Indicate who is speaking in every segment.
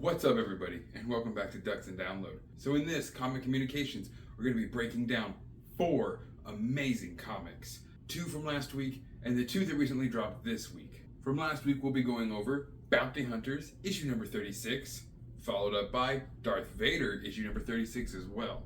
Speaker 1: What's up, everybody, and welcome back to Ducks and Download. So in this Comic Communications, we're going to be breaking down 4 amazing comics. 2 from last week, and the 2 that recently dropped this week. From last week, we'll be going over Bounty Hunters, issue number 36, followed up by Darth Vader, issue number 36 as well.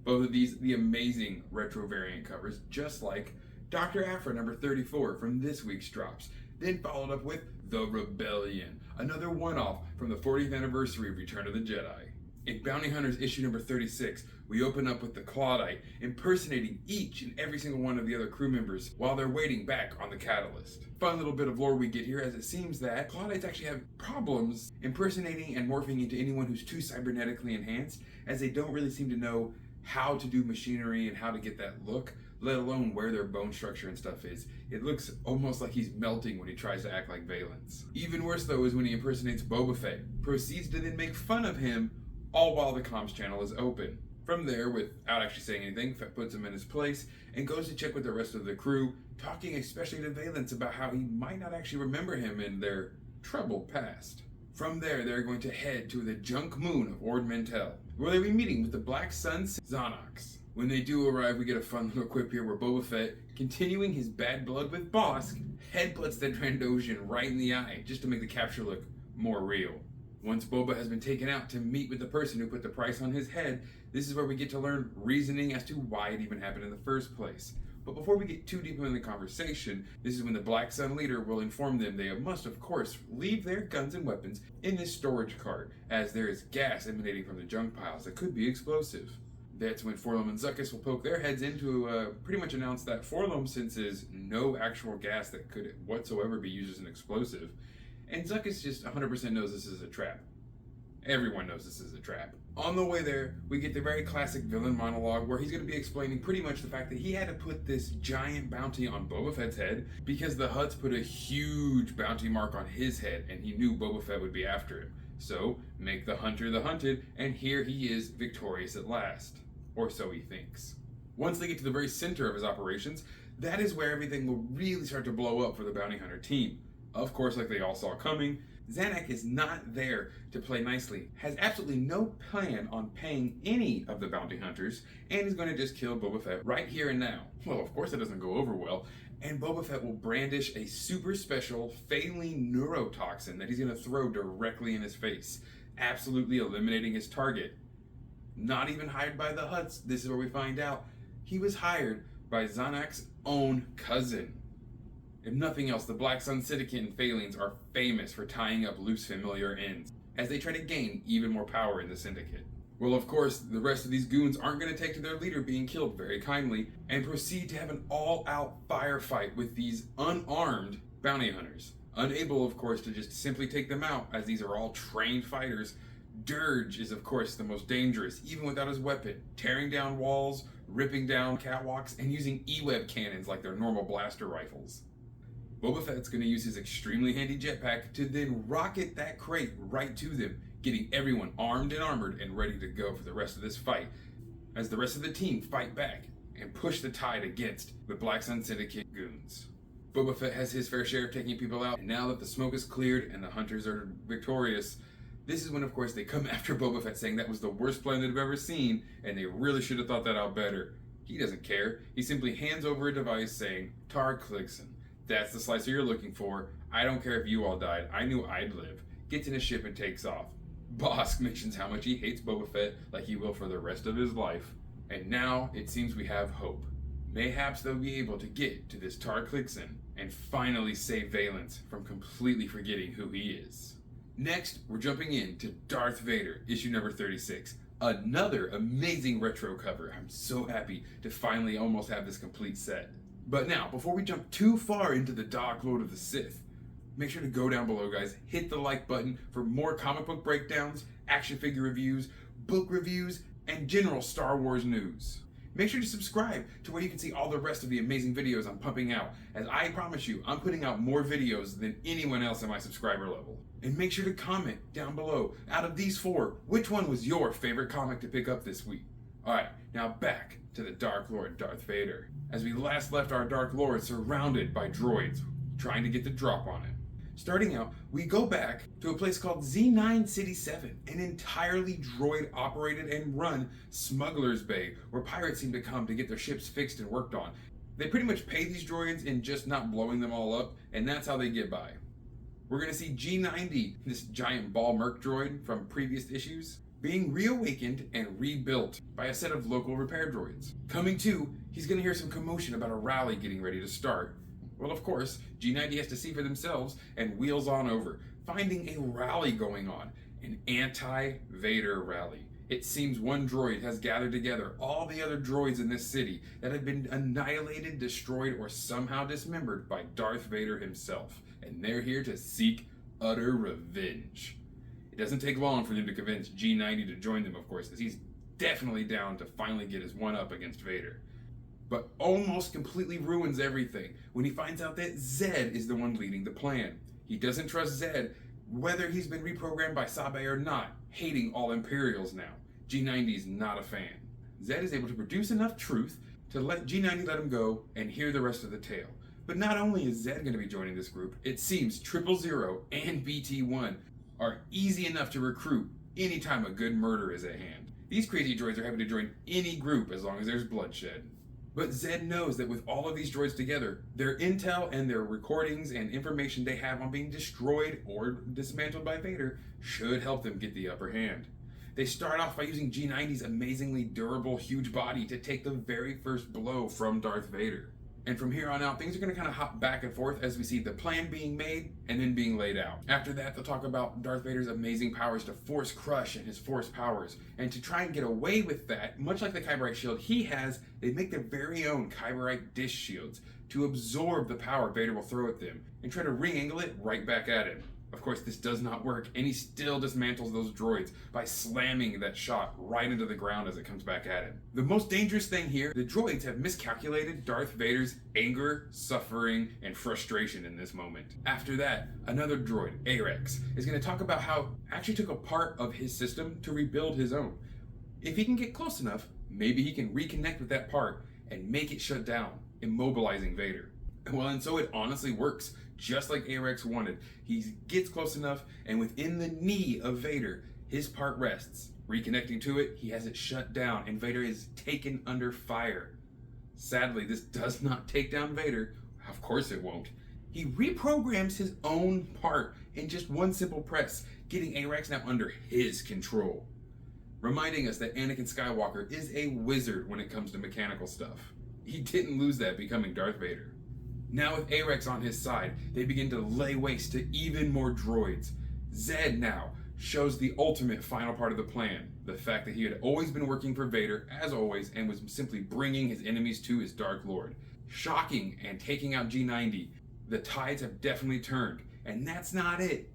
Speaker 1: Both of these, the amazing retro variant covers, just like Dr. Aphra number 34 from this week's drops. Then followed up with The Rebellion, another one-off from the 40th anniversary of Return of the Jedi. In Bounty Hunters issue number 36, we open up with the Claudite impersonating each and every single one of the other crew members while they're waiting back on the Catalyst. Fun little bit of lore we get here, as it seems that Claudites actually have problems impersonating and morphing into anyone who's too cybernetically enhanced, as they don't really seem to know how to do machinery and how to get that look, let alone where their bone structure and stuff is. It looks almost like he's melting when he tries to act like Valance. Even worse though is when he impersonates Boba Fett, proceeds to then make fun of him, all while the comms channel is open. From there, without actually saying anything, Fett puts him in his place and goes to check with the rest of the crew, talking especially to Valance about how he might not actually remember him in their troubled past. From there, they're going to head to the junk moon of Ord Mantell, where they'll be meeting with the Black Sun's Xanax. When they do arrive, we get a fun little quip here where Boba Fett, continuing his bad blood with Bossk, headbutts the Trandoshan right in the eye, just to make the capture look more real. Once Boba has been taken out to meet with the person who put the price on his head, this is where we get to learn reasoning as to why it even happened in the first place. But before we get too deep into the conversation, this is when the Black Sun leader will inform them they must, of course, leave their guns and weapons in this storage cart, as there is gas emanating from the junk piles that could be explosive. That's when Forlom and Zuckuss will poke their heads in to pretty much announce that Forlom senses no actual gas that could whatsoever be used as an explosive, and Zuckuss just 100% knows this is a trap. Everyone knows this is a trap. On the way there, we get the very classic villain monologue where he's going to be explaining pretty much the fact that he had to put this giant bounty on Boba Fett's head because the Hutts put a huge bounty mark on his head and he knew Boba Fett would be after him. So, make the hunter the hunted, and here he is victorious at last. Or so he thinks. Once they get to the very center of his operations, that is where everything will really start to blow up for the bounty hunter team. Of course, like they all saw coming, Xanax is not there to play nicely, has absolutely no plan on paying any of the bounty hunters, and is going to just kill Boba Fett right here and now. Well, of course it doesn't go over well, and Boba Fett will brandish a super special Phaline neurotoxin that he's going to throw directly in his face, absolutely eliminating his target. Not even hired by the Hutts, this is where we find out. He was hired by Xanax's own cousin. If nothing else, the Black Sun Syndicate and Phalines are famous for tying up loose familiar ends, as they try to gain even more power in the Syndicate. Well, of course, the rest of these goons aren't going to take to their leader being killed very kindly, and proceed to have an all-out firefight with these unarmed bounty hunters. Unable, of course, to just simply take them out, as these are all trained fighters. Dirge is, of course, the most dangerous, even without his weapon, tearing down walls, ripping down catwalks, and using E-web cannons like their normal blaster rifles. Boba Fett's going to use his extremely handy jetpack to then rocket that crate right to them, getting everyone armed and armored and ready to go for the rest of this fight, as the rest of the team fight back and push the tide against the Black Sun Syndicate goons. Boba Fett has his fair share of taking people out, and now that the smoke is cleared and the hunters are victorious, this is when, of course, they come after Boba Fett, saying that was the worst plan they've ever seen, and they really should have thought that out better. He doesn't care. He simply hands over a device saying, "Tar Clixon. That's the slicer you're looking for. I don't care if you all died. I knew I'd live." Gets in a ship and takes off. Bossk mentions how much he hates Boba Fett, like he will for the rest of his life. And now, it seems we have hope. Mayhaps they'll be able to get to this Tar Clixon and finally save Valance from completely forgetting who he is. Next, we're jumping into Darth Vader, issue number 36. Another amazing retro cover. I'm so happy to finally almost have this complete set. But now, before we jump too far into the Dark Lord of the Sith, make sure to go down below, guys. Hit the like button for more comic book breakdowns, action figure reviews, book reviews, and general Star Wars news. Make sure to subscribe to where you can see all the rest of the amazing videos I'm pumping out, as I promise you, I'm putting out more videos than anyone else at my subscriber level. And make sure to comment down below, out of these 4, which one was your favorite comic to pick up this week? Alright, now back to the Dark Lord Darth Vader. As we last left our Dark Lord surrounded by droids, trying to get the drop on him. Starting out, we go back to a place called Z9 City 7, an entirely droid-operated and run smuggler's bay where pirates seem to come to get their ships fixed and worked on. They pretty much pay these droids in just not blowing them all up, and that's how they get by. We're going to see G90, this giant ball merc droid from previous issues, being reawakened and rebuilt by a set of local repair droids. Coming to, he's going to hear some commotion about a rally getting ready to start. Well, of course, G90 has to see for themselves and wheels on over, finding a rally going on, an anti-Vader rally. It seems one droid has gathered together all the other droids in this city that have been annihilated, destroyed, or somehow dismembered by Darth Vader himself, and they're here to seek utter revenge. It doesn't take long for them to convince G90 to join them, of course, as he's definitely down to finally get his one-up against Vader. But almost completely ruins everything when he finds out that Zed is the one leading the plan. He doesn't trust Zed, whether he's been reprogrammed by Sabe or not, hating all Imperials now. G90's not a fan. Zed is able to produce enough truth to let G90 let him go and hear the rest of the tale. But not only is Zed going to be joining this group, it seems 000 and BT1 are easy enough to recruit anytime a good murder is at hand. These crazy droids are happy to join any group as long as there's bloodshed. But Zed knows that with all of these droids together, their intel and their recordings and information they have on being destroyed or dismantled by Vader should help them get the upper hand. They start off by using G90's amazingly durable, huge body to take the very first blow from Darth Vader. And from here on out, things are going to kind of hop back and forth as we see the plan being made and then being laid out. After that, they'll talk about Darth Vader's amazing powers to force crush and his force powers. And to try and get away with that, much like the Kyberite shield he has, they make their very own Kyberite dish shields to absorb the power Vader will throw at them and try to re-angle it right back at him. Of course, this does not work, and he still dismantles those droids by slamming that shot right into the ground as it comes back at him. The most dangerous thing here, the droids have miscalculated Darth Vader's anger, suffering, and frustration in this moment. After that, another droid, Arex, is going to talk about how actually took a part of his system to rebuild his own. If he can get close enough, maybe he can reconnect with that part and make it shut down, immobilizing Vader. Well, and so it honestly works. Just like Arex wanted. He gets close enough, and within the knee of Vader, his part rests. Reconnecting to it, he has it shut down, and Vader is taken under fire. Sadly, this does not take down Vader. Of course it won't. He reprograms his own part in just one simple press, getting Arex now under his control. Reminding us that Anakin Skywalker is a wizard when it comes to mechanical stuff. He didn't lose that becoming Darth Vader. Now with Arex on his side, they begin to lay waste to even more droids. Zed now shows the ultimate final part of the plan, the fact that he had always been working for Vader, as always, and was simply bringing his enemies to his Dark Lord. Shocking and taking out G90, the tides have definitely turned, and that's not it.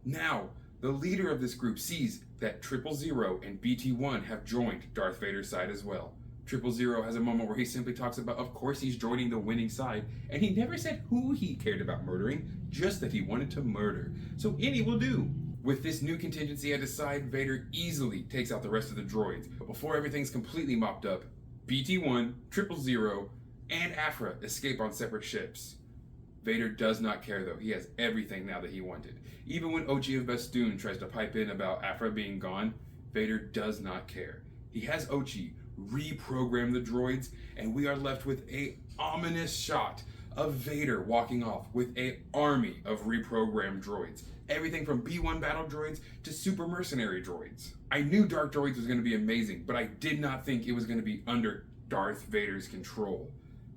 Speaker 1: Now, the leader of this group sees that 000 and BT1 have joined Darth Vader's side as well. 000 has a moment where he simply talks about, of course he's joining the winning side, and he never said who he cared about murdering, just that he wanted to murder. So any will do. With this new contingency at his side, Vader easily takes out the rest of the droids. But before everything's completely mopped up, BT1, 000, and Aphra escape on separate ships. Vader does not care though. He has everything now that he wanted. Even when Ochi of Bestoon tries to pipe in about Aphra being gone, Vader does not care. He has Ochi reprogram the droids, and we are left with a ominous shot of Vader walking off with an army of reprogrammed droids. Everything from B1 battle droids to super mercenary droids. I knew Dark Droids was going to be amazing, but I did not think it was going to be under Darth Vader's control.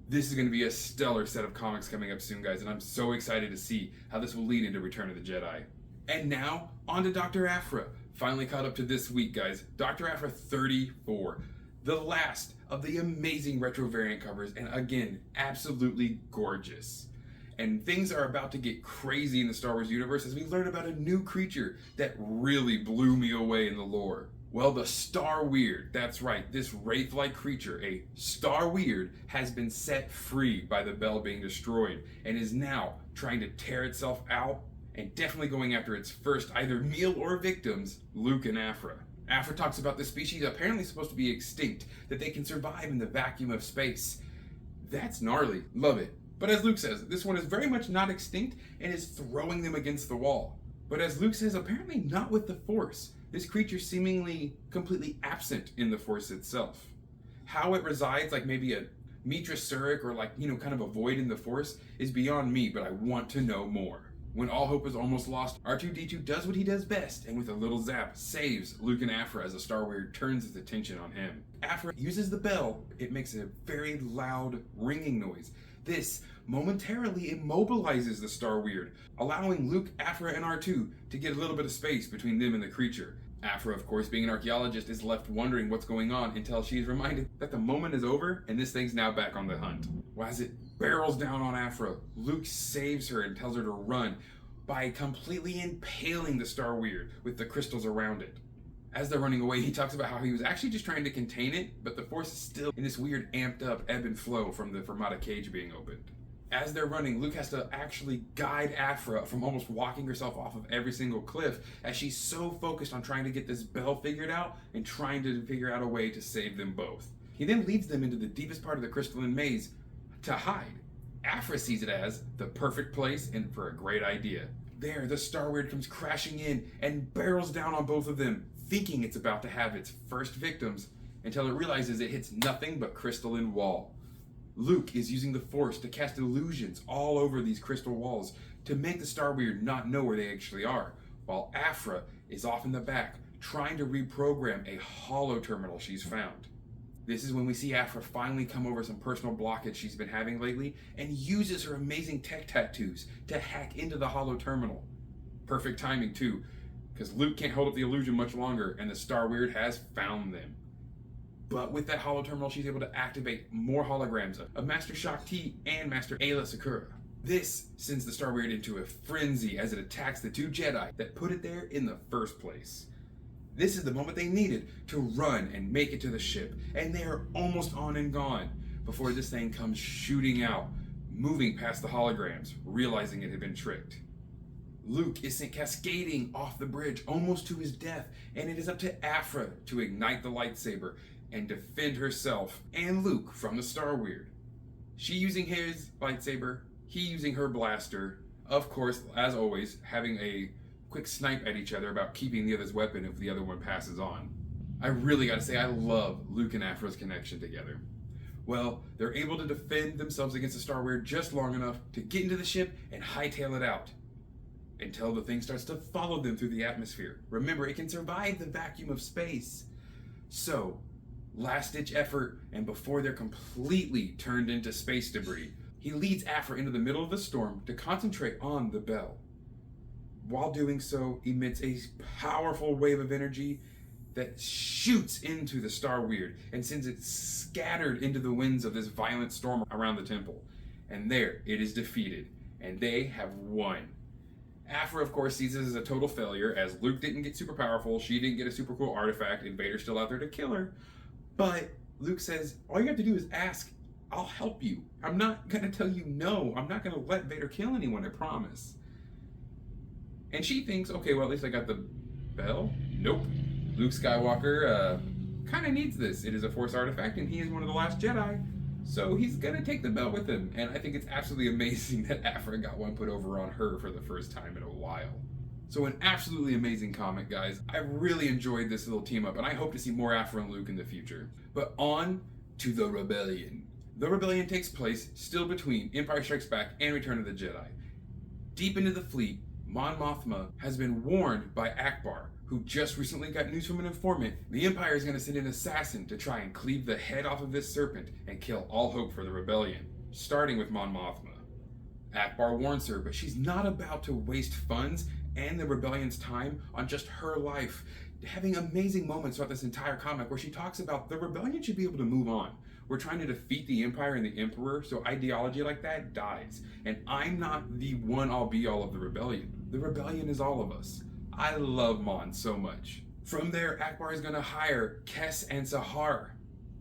Speaker 1: This is going to be a stellar set of comics coming up soon, guys, and I'm so excited to see how this will lead into Return of the Jedi. And now, on to Dr. Aphra. Finally caught up to this week, guys. Dr. Aphra 34. The last of the amazing retro variant covers, and again, absolutely gorgeous. And things are about to get crazy in the Star Wars universe as we learn about a new creature that really blew me away in the lore. Well, the Star Weird, that's right, this wraith-like creature, a Star Weird, has been set free by the Bell being destroyed and is now trying to tear itself out and definitely going after its first either meal or victims, Luke and Aphra. Aphra talks about this species apparently supposed to be extinct, that they can survive in the vacuum of space. That's gnarly. Love it. But as Luke says, this one is very much not extinct and is throwing them against the wall. But as Luke says, apparently not with the Force. This creature seemingly completely absent in the Force itself. How it resides, like maybe a Mitra Surik or kind of a void in the Force, is beyond me, but I want to know more. When all hope is almost lost, R2-D2 does what he does best, and with a little zap, saves Luke and Aphra as the Star Weird turns its attention on him. Aphra uses the bell. It makes a very loud ringing noise. This momentarily immobilizes the Star Weird, allowing Luke, Aphra, and R2 to get a little bit of space between them and the creature. Aphra, of course, being an archaeologist, is left wondering what's going on until she is reminded that the moment is over and this thing's now back on the hunt. Well, as it barrels down on Aphra, Luke saves her and tells her to run by completely impaling the Star Weird with the crystals around it. As they're running away, he talks about how he was actually just trying to contain it, but the Force is still in this weird amped up ebb and flow from the Fermata cage being opened. As they're running, Luke has to actually guide Aphra from almost walking herself off of every single cliff, as she's so focused on trying to get this bell figured out and trying to figure out a way to save them both. He then leads them into the deepest part of the crystalline maze to hide. Aphra sees it as the perfect place and for a great idea. There, the Star Weird comes crashing in and barrels down on both of them, thinking it's about to have its first victims, until it realizes it hits nothing but crystalline wall. Luke is using the Force to cast illusions all over these crystal walls to make the Star Weird not know where they actually are, while Aphra is off in the back trying to reprogram a holo terminal she's found. This is when we see Aphra finally come over some personal blockage she's been having lately and uses her amazing tech tattoos to hack into the holo terminal. Perfect timing too, because Luke can't hold up the illusion much longer and the Star Weird has found them. But with that holo terminal, she's able to activate more holograms of Master Shakti and Master Ayla Sakura. This sends the Star Weird into a frenzy as it attacks the two Jedi that put it there in the first place. This is the moment they needed to run and make it to the ship, and they are almost on and gone before this thing comes shooting out, moving past the holograms, realizing it had been tricked. Luke is sent cascading off the bridge, almost to his death, and it is up to Aphra to ignite the lightsaber and defend herself and Luke from the Star Weird. She using his lightsaber, he using her blaster, of course, as always, having a quick snipe at each other about keeping the other's weapon if the other one passes on. I really gotta say, I love Luke and Aphra's connection together. Well, they're able to defend themselves against the Star Weird just long enough to get into the ship and hightail it out, until the thing starts to follow them through the atmosphere. Remember, it can survive the vacuum of space. So, last-ditch effort, and before they're completely turned into space debris, he leads Aphra into the middle of the storm to concentrate on the bell. While doing so, emits a powerful wave of energy that shoots into the Star Weird and sends it scattered into the winds of this violent storm around the temple. And there, it is defeated, and they have won. Aphra, of course, sees this as a total failure, as Luke didn't get super powerful, she didn't get a super cool artifact, and Vader's still out there to kill her. But Luke says, all you have to do is ask. I'll help you. I'm not going to tell you no. I'm not going to let Vader kill anyone, I promise. And she thinks, okay, well, at least I got the bell. Nope. Luke Skywalker kind of needs this. It is a Force artifact, and he is one of the last Jedi. So he's going to take the bell with him. And I think it's absolutely amazing that Aphra got one put over on her for the first time in a while. So an absolutely amazing comic, guys. I really enjoyed this little team up, and I hope to see more Aphra and Luke in the future. But on to the Rebellion. The Rebellion takes place still between Empire Strikes Back and Return of the Jedi. Deep into the fleet, Mon Mothma has been warned by Akbar, who just recently got news from an informant. The Empire is going to send an assassin to try and cleave the head off of this serpent and kill all hope for the Rebellion, starting with Mon Mothma. Akbar warns her, but she's not about to waste funds and the Rebellion's time on just her life, having amazing moments throughout this entire comic where she talks about the Rebellion should be able to move on. We're trying to defeat the Empire and the Emperor, so ideology like that dies. And I'm not the one-all be-all of the Rebellion. The Rebellion is all of us. I love Mon so much. From there, Akbar is going to hire Kes and Sahar.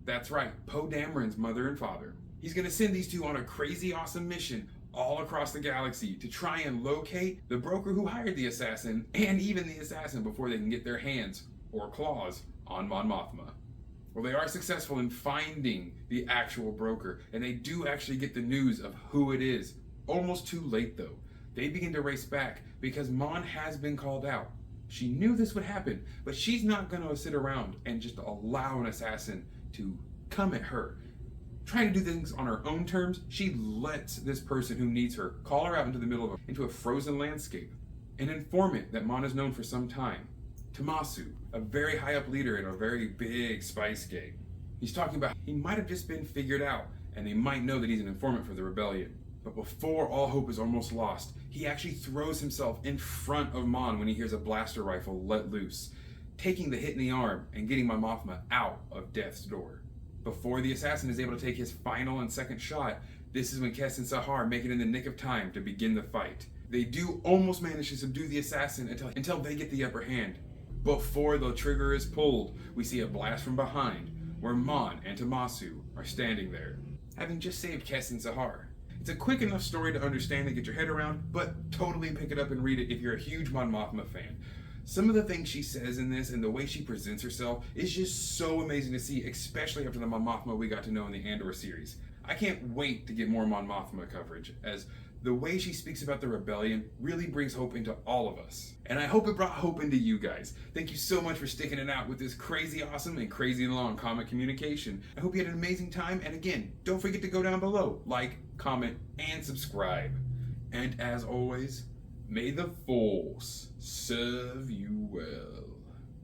Speaker 1: That's right, Poe Dameron's mother and father. He's going to send these two on a crazy awesome mission all across the galaxy to try and locate the broker who hired the assassin, and even the assassin, before they can get their hands or claws on Mon Mothma. Well, they are successful in finding the actual broker, and they do actually get the news of who it is. Almost too late, though. They begin to race back because Mon has been called out. She knew this would happen, but she's not going to sit around and just allow an assassin to come at her. Trying to do things on her own terms, she lets this person who needs her call her out into the middle of into a frozen landscape. An informant that Mon has known for some time, Tommasu, a very high up leader in a very big spice gang. He's talking about he might have just been figured out, and they might know that he's an informant for the rebellion. But before all hope is almost lost, he actually throws himself in front of Mon when he hears a blaster rifle let loose, taking the hit in the arm and getting Mon Mothma out of death's door. Before the assassin is able to take his final and second shot, this is when Kes and Sahar make it in the nick of time to begin the fight. They do almost manage to subdue the assassin until they get the upper hand. Before the trigger is pulled, we see a blast from behind, where Mon and Tommasu are standing there, having just saved Kes and Sahar. It's a quick enough story to understand and get your head around, but totally pick it up and read it if you're a huge Mon Mothma fan. Some of the things she says in this and the way she presents herself is just so amazing to see, especially after the Mon Mothma we got to know in the Andor series. I can't wait to get more Mon Mothma coverage, as the way she speaks about the rebellion really brings hope into all of us. And I hope it brought hope into you guys. Thank you so much for sticking it out with this crazy awesome and crazy long comic communication. I hope you had an amazing time, and again, don't forget to go down below, like, comment, and subscribe. And as always, may the Force serve you well.